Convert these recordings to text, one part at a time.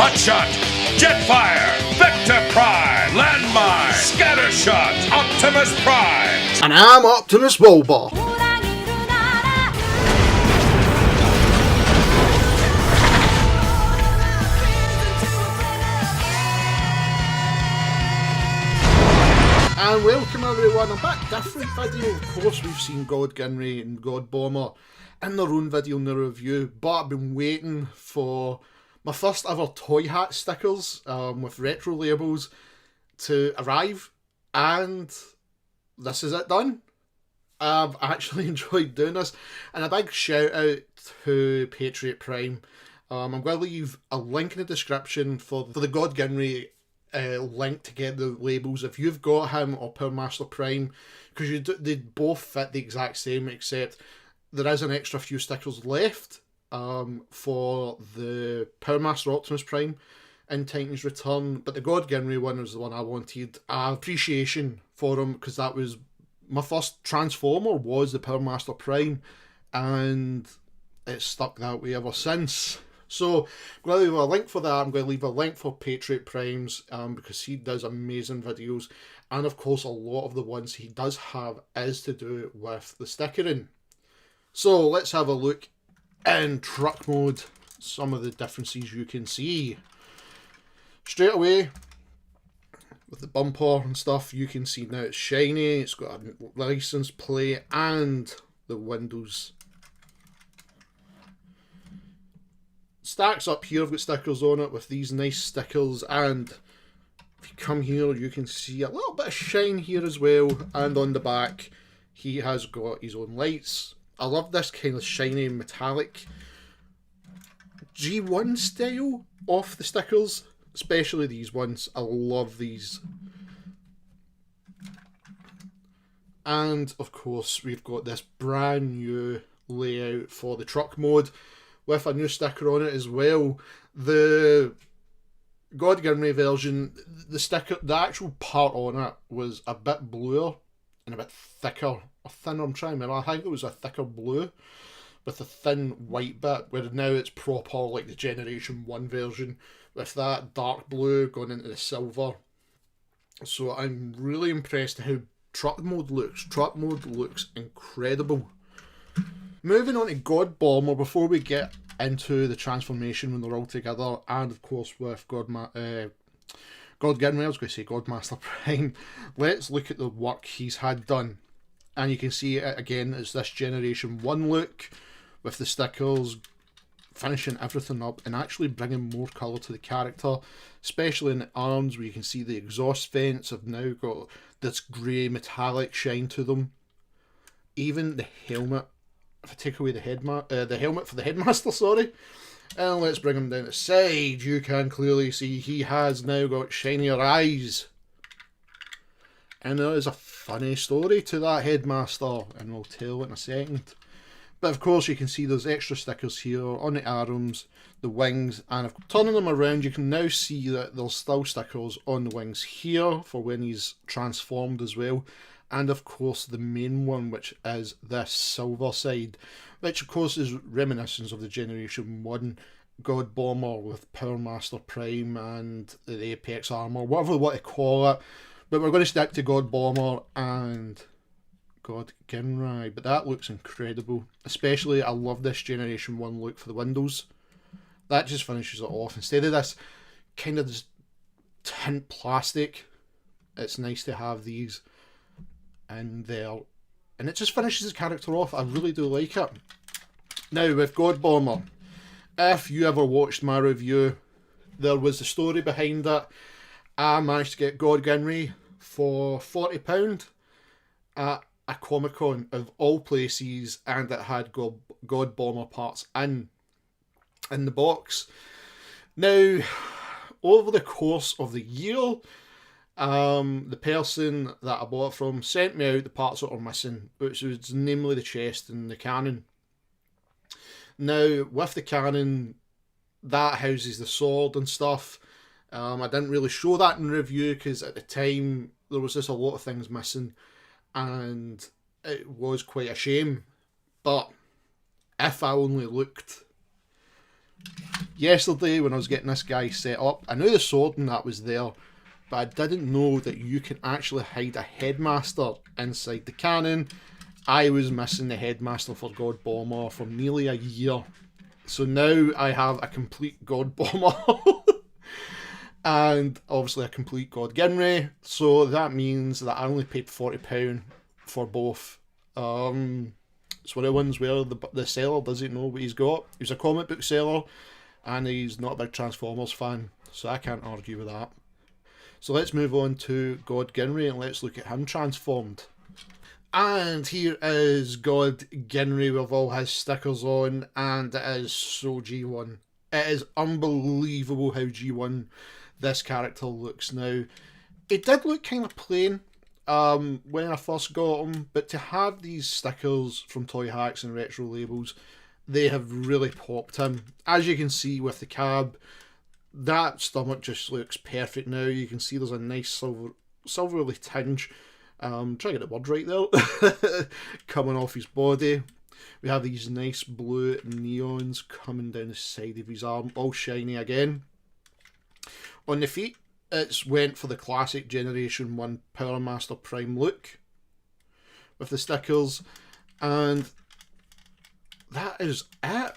Hotshot, Jetfire, Vector Prime, Landmine, Scattershot, Optimus Prime. And I'm Optimus Wilbur. And welcome everyone, I'm back, different video. Of course we've seen God Ginrai and God Bomber in their own video in the review, but I've been waiting for my first ever ToyHax stickers with Reprolabels to arrive, and this is it done. I've actually enjoyed doing this, and a big shout out to Patriot Prime. I'm going to leave a link in the description for the God Ginrai link to get the labels if you've got him or Power Master Prime, because they both fit the exact same, except there is an extra few stickers left for the Power Master Optimus Prime in Titan's Return, but the God Ginrai one was the one I wanted. Appreciation for him, because that was my first Transformer, was the Power Master Prime, and it's stuck that way ever since. So I'm going to leave a link for that. I'm going to leave a link for Patriot Primes because he does amazing videos, and of course a lot of the ones he does have is to do with the stickering. So let's have a look in truck mode, some of the differences you can see. Straight away, with the bumper and stuff, you can see now it's shiny, it's got a license plate and the windows. Stacks up here, I've got stickers on it with these nice stickers, and if you come here you can see a little bit of shine here as well, and on the back he has got his own lights. I love this kind of shiny metallic G1 style off the stickers, especially these ones. I love these. And of course we've got this brand new layout for the truck mode with a new sticker on it as well. The God Ginrai version, the actual part on it was a bit bluer and a bit thicker, or thinner. I'm trying to remember. I think it was a thicker blue with a thin white bit, where now it's proper like the Generation 1 version with that dark blue going into the silver. So I'm really impressed how truck mode looks. Truck mode looks incredible. Moving on to God Bomber, before we get into the transformation when they're all together, and of course with God Ginrai, I was going to say God Master Prime, let's look at the work he's had done. And you can see it again, it's this Generation 1 look with the stickers, finishing everything up and actually bringing more colour to the character, especially in the arms where you can see the exhaust vents have now got this grey metallic shine to them. Even the helmet, if I take away the helmet for the headmaster, sorry, and let's bring him down the side, you can clearly see he has now got shinier eyes. And there is a funny story to that headmaster, and we'll tell in a second. But of course you can see there's extra stickers here on the arms, the wings, and if turning them around you can now see that there's still stickers on the wings here for when he's transformed as well. And of course the main one, which is this silver side, which of course is reminiscent of the Generation 1 God Bomber with Power Master Prime and the Apex Armor, whatever you want to call it. But we're going to stick to God Bomber and God Ginrai. But that looks incredible. Especially, I love this Generation 1 look for the windows. That just finishes it off. Instead of this kind of this tint plastic, it's nice to have these in there. And it just finishes the character off. I really do like it. Now, with God Bomber, if you ever watched my review, there was the story behind it. I managed to get God Ginrai for £40 at a Comic-Con of all places, and it had God Bomber parts in the box. Now, over the course of the year, the person that I bought it from sent me out the parts that are missing, which was namely the chest and the cannon. Now, with the cannon, that houses the sword and stuff. I didn't really show that in review because at the time there was just a lot of things missing, and it was quite a shame. But if I only looked Yesterday when I was getting this guy set up, I knew the sword and that was there, but I didn't know that you can actually hide a headmaster inside the cannon. I was missing the headmaster for God Bomber for nearly a year. So now I have a complete God Bomber. And obviously a complete God Ginrai. So that means that I only paid £40 for both. It's one of the ones where the seller doesn't know what he's got. He's a comic book seller and he's not a big Transformers fan, so I can't argue with that. So let's move on to God Ginrai and let's look at him transformed. And here is God Ginrai with all his stickers on, and it is so G1. It is unbelievable how G1 this character looks now. It did look kind of plain when I first got him, but to have these stickers from ToyHax and Reprolabels, they have really popped him. As you can see with the cab, that stomach just looks perfect now. You can see there's a nice silvery tinge, try to get the word right there, coming off his body. We have these nice blue neons coming down the side of his arm, all shiny again. On the feet, it's went for the classic Generation 1 Power Master Prime look with the stickers, and that is it.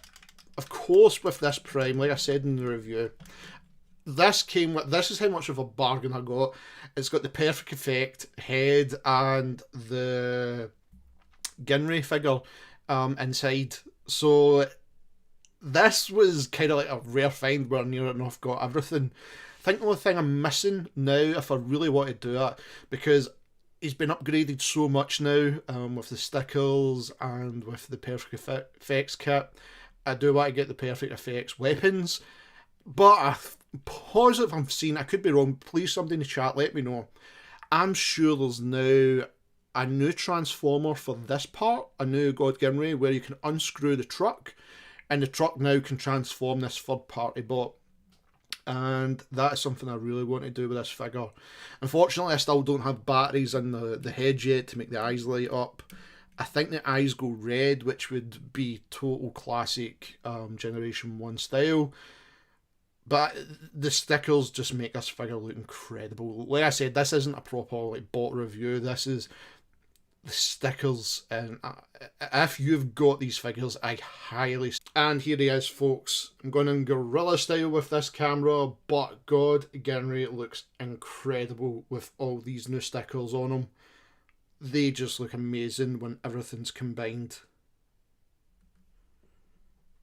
Of course, with this Prime, like I said in the review, this is how much of a bargain I got. It's got the perfect effect head and the Ginrai figure inside. So this was kind of like a rare find where Near Enough got everything. I think the only thing I'm missing now, if I really want to do it, because he's been upgraded so much now with the stickers and with the perfect effects kit, I do want to get the perfect effects weapons. But I'm positive I've seen, I could be wrong, please somebody in the chat let me know. I'm sure there's now a new transformer for this part, a new God Ginrai, where you can unscrew the truck, and the truck now can transform this third party bot. And that is something I really want to do with this figure. Unfortunately, I still don't have batteries in the head yet to make the eyes light up. I think the eyes go red, which would be total classic Generation 1 style. But the stickers just make this figure look incredible. Like I said, this isn't a proper bot review. This is the stickers, and if you've got these figures, I highly... And here he is, folks. I'm going in gorilla style with this camera, but God Ginrai looks incredible with all these new stickers on him. They just look amazing when everything's combined.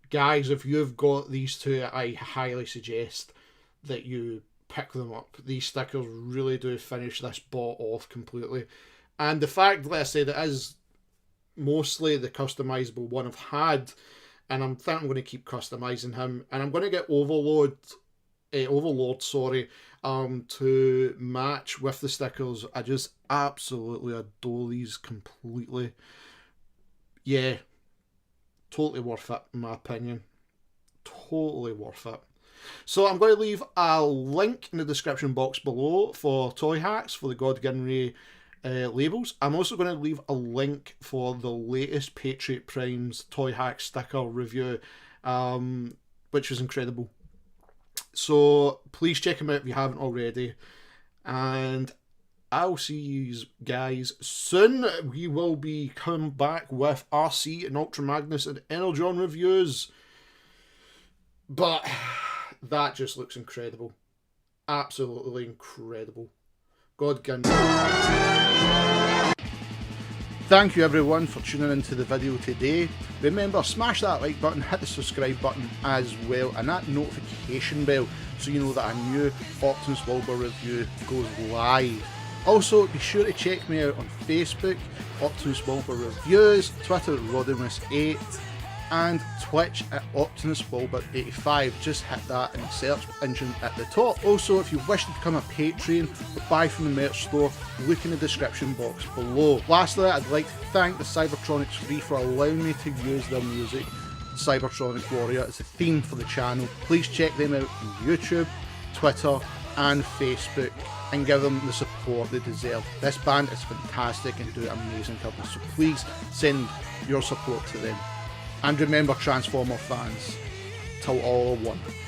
Guys, if you've got these two, I highly suggest that you pick them up. These stickers really do finish this bot off completely. And the fact, like I said, it is mostly the customizable one I've had, and I'm thinking I'm going to keep customizing him, and I'm going to get Overlord, to match with the stickers. I just absolutely adore these completely. Yeah, totally worth it in my opinion. Totally worth it. So I'm going to leave a link in the description box below for ToyHax for the God Ginrai labels. I'm also going to leave a link for the latest Patriot Prime's ToyHax sticker review, which was incredible. So please check them out if you haven't already, and I'll see you guys soon. We will be coming back with RC and Ultra Magnus and Energon reviews, but that just looks incredible. Absolutely incredible. God Ginrai. Thank you everyone for tuning into the video today. Remember, smash that like button, hit the subscribe button as well, and that notification bell so you know that a new Optimus Wilbur review goes live. Also, be sure to check me out on Facebook, Optimus Wilbur Reviews, Twitter Rodimus8, and Twitch at Optimus Wilbur 85. Just hit that in the search engine at the top. Also, if you wish to become a Patreon or buy from the merch store, look in the description box below. Lastly, I'd like to thank the Cybertronic Spree for allowing me to use their music. Cybertronic Warrior is the theme for the channel. Please check them out on YouTube, Twitter and Facebook, and give them the support they deserve. This band is fantastic and do amazing covers, so please send your support to them. And remember, Transformer fans, till all are one.